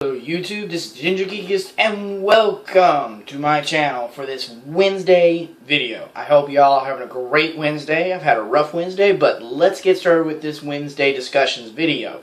Hello YouTube, this is Ginger Geekist, and welcome to my channel for this Wednesday video. I hope y'all are having a great Wednesday. I've had a rough Wednesday, but let's get started with this Wednesday discussions video.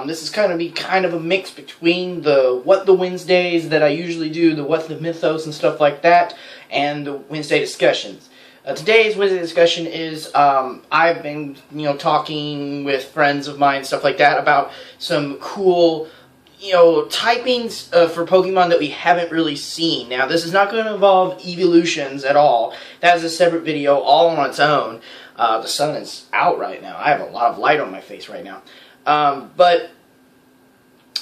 This is going to be kind of a mix between the What the Wednesdays that I usually do, the What the Mythos and stuff like that, and the Wednesday discussions. Today's Wednesday discussion is, I've been, talking with friends of mine and stuff like that about some cool, typings for Pokemon that we haven't really seen. Now, this is not going to involve evolutions at all. That is a separate video all on its own. The sun is out right now. I have a lot of light on my face right now. But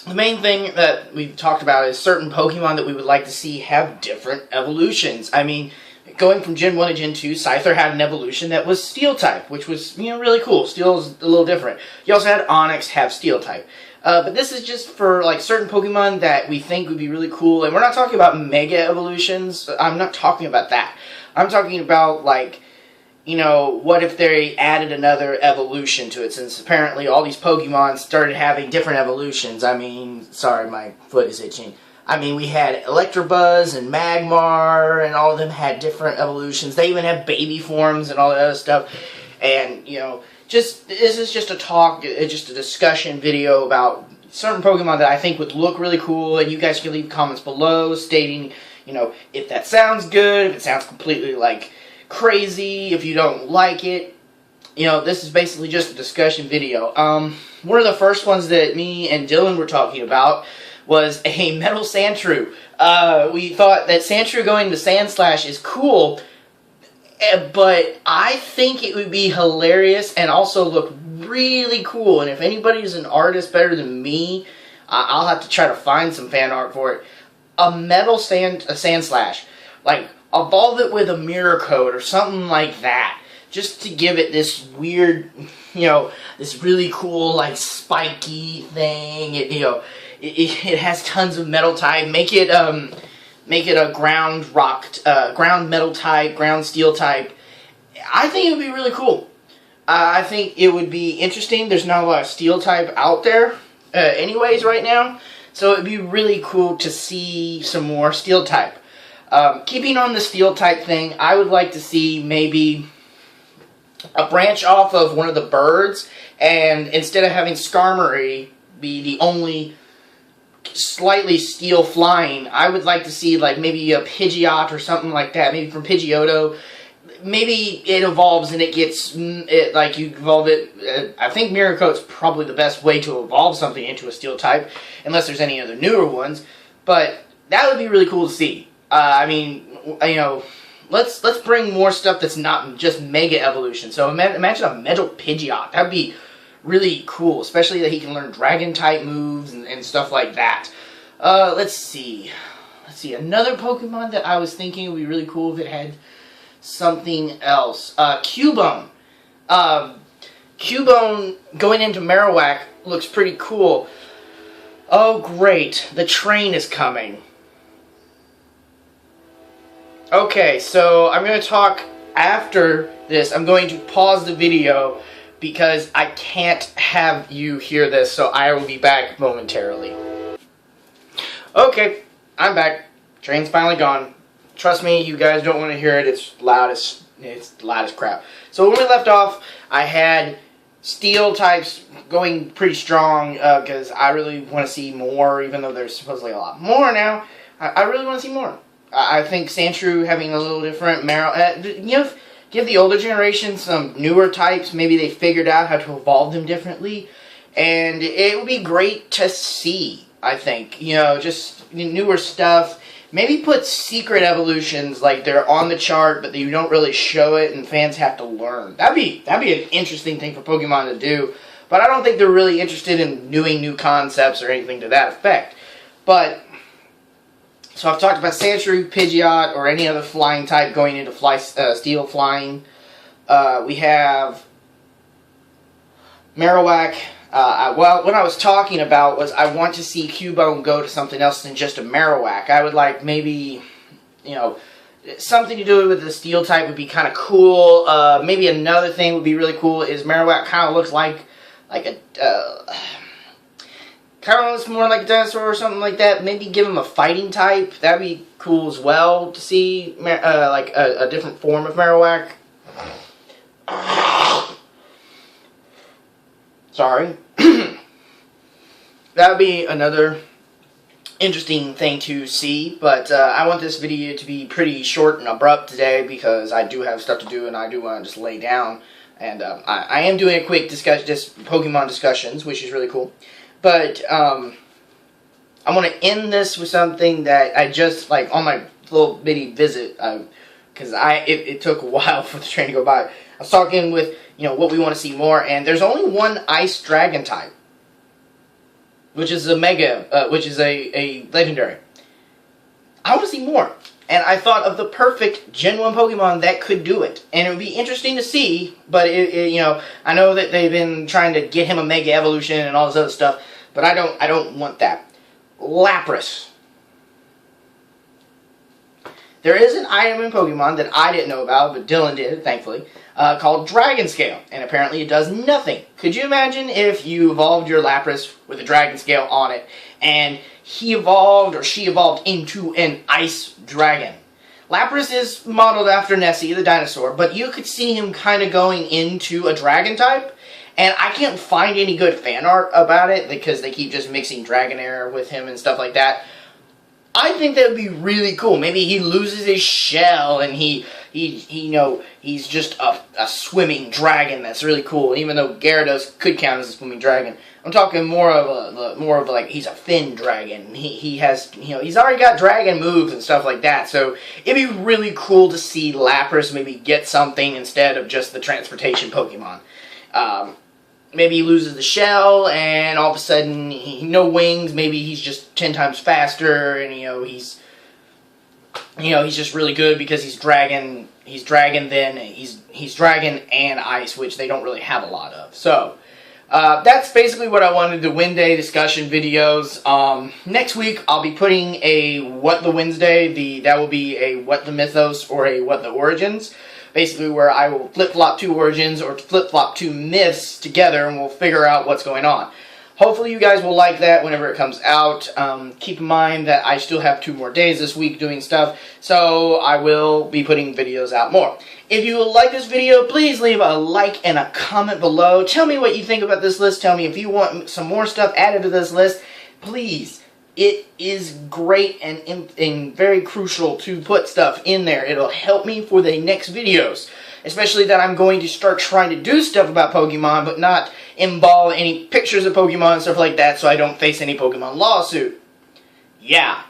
the main thing that we've talked about is certain Pokemon that we would like to see have different evolutions. I mean, going from Gen 1 to Gen 2, Scyther had an evolution that was Steel-type, which was, really cool. Steel is a little different. You also had Onix have Steel-type. But this is just for, certain Pokemon that we think would be really cool. And we're not talking about Mega Evolutions. I'm not talking about that. I'm talking about, what if they added another evolution to it, since apparently all these Pokemon started having different evolutions. I mean, sorry, my foot is itching. I mean, we had Electabuzz and Magmar, and all of them had different evolutions. They even have baby forms and all that other stuff. And, this is just a talk, just a discussion video about certain Pokemon that I think would look really cool, and you guys can leave comments below stating, if that sounds good, if it sounds completely, crazy, if you don't like it. This is basically just a discussion video. One of the first ones that me and Dylan were talking about was a Metal Sandshrew. We thought that Sandshrew going to Sandslash is cool, but I think it would be hilarious and also look really cool. And if anybody's an artist better than me, I'll have to try to find some fan art for it. A Sandslash. Evolve it with a Mirror Coat or something like that. Just to give it this weird, this really cool, spiky thing. It has tons of metal type. Make it a ground metal type, ground steel type. I think it would be really cool. I think it would be interesting. There's not a lot of steel type out there, anyways, right now. So it'd be really cool to see some more steel type. Keeping on the steel type thing, I would like to see maybe a branch off of one of the birds, and instead of having Skarmory be the only slightly steel flying, I would like to see maybe a Pidgeot or something like that, maybe from Pidgeotto. Maybe it evolves and it gets, you evolve it. I think Mirror Coat's probably the best way to evolve something into a steel type, unless there's any other newer ones, but that would be really cool to see. I mean, let's bring more stuff that's not just Mega Evolution. So imagine a Metal Pidgeot. That'd be really cool, especially that he can learn Dragon-type moves and stuff like that. Let's see. Another Pokemon that I was thinking would be really cool if it had something else. Cubone. Cubone going into Marowak looks pretty cool. Oh, great. The train is coming. Okay, so I'm going to talk after this. I'm going to pause the video because I can't have you hear this, so I will be back momentarily. Okay, I'm back. Train's finally gone. Trust me, you guys don't want to hear it. It's loud as crap. So when we left off, I had steel types going pretty strong because I really want to see more, even though there's supposedly a lot more now. I really want to see more. I think Sandshrew having a little different give the older generation some newer types. Maybe they figured out how to evolve them differently, and it would be great to see. I think just newer stuff. Maybe put secret evolutions they're on the chart, but you don't really show it, and fans have to learn. That'd be an interesting thing for Pokemon to do. But I don't think they're really interested in doing new concepts or anything to that effect. But so I've talked about Sandshrew, Pidgeot, or any other flying type going into steel flying. We have Marowak. Well, what I was talking about was I want to see Cubone go to something else than just a Marowak. I would like maybe, something to do with the steel type would be kind of cool. Maybe another thing would be really cool is Marowak kind of looks like a kind of looks more like a dinosaur or something like that. Maybe give him a fighting type. That'd be cool as well to see, like a different form of Marowak. Sorry. That would be another interesting thing to see, but I want this video to be pretty short and abrupt today because I do have stuff to do and I do want to just lay down. And I am doing a quick discussion, just Pokemon discussions, which is really cool. But I want to end this with something that I just, like, on my little mini visit, because it took a while for the train to go by. I was talking with, what we want to see more, and there's only one Ice Dragon type, which is a Mega, which is a Legendary. I want to see more. And I thought of the perfect Gen 1 Pokemon that could do it. And it would be interesting to see, but I know that they've been trying to get him a Mega Evolution and all this other stuff, but I don't want that. Lapras. There is an item in Pokemon that I didn't know about, but Dylan did, thankfully, called Dragon Scale, and apparently it does nothing. Could you imagine if you evolved your Lapras with a Dragon Scale on it, and he evolved, or she evolved, into an Ice Dragon? Lapras is modeled after Nessie, the dinosaur, but you could see him kind of going into a Dragon type, and I can't find any good fan art about it, because they keep just mixing Dragonair with him and stuff like that. I think that would be really cool. Maybe he loses his shell and he's just a swimming dragon. That's really cool. Even though Gyarados could count as a swimming dragon, I'm talking more of like he's a fin dragon. He has he's already got dragon moves and stuff like that. So it'd be really cool to see Lapras maybe get something instead of just the transportation Pokemon. Maybe he loses the shell, and all of a sudden, no wings. Maybe he's just 10 times faster, and he's just really good because he's dragon. He's dragon, then he's dragon and ice, which they don't really have a lot of. So that's basically what I wanted to Wednesday discussion videos. Next week I'll be putting a What the Wednesday. That will be a What the Mythos or a What the Origins. Basically where I will flip-flop 2 origins or flip-flop 2 myths together and we'll figure out what's going on. Hopefully you guys will like that whenever it comes out. Keep in mind that I still have 2 more days this week doing stuff, so I will be putting videos out more. If you like this video, please leave a like and a comment below. Tell me what you think about this list. Tell me if you want some more stuff added to this list. Please. It is great and very crucial to put stuff in there. It'll help me for the next videos. Especially that I'm going to start trying to do stuff about Pokemon, but not emball any pictures of Pokemon and stuff like that so I don't face any Pokemon lawsuit. Yeah.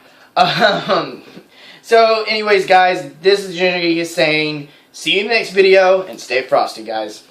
So anyways, guys, this is Ginger Geek saying, see you in the next video, and stay frosty, guys.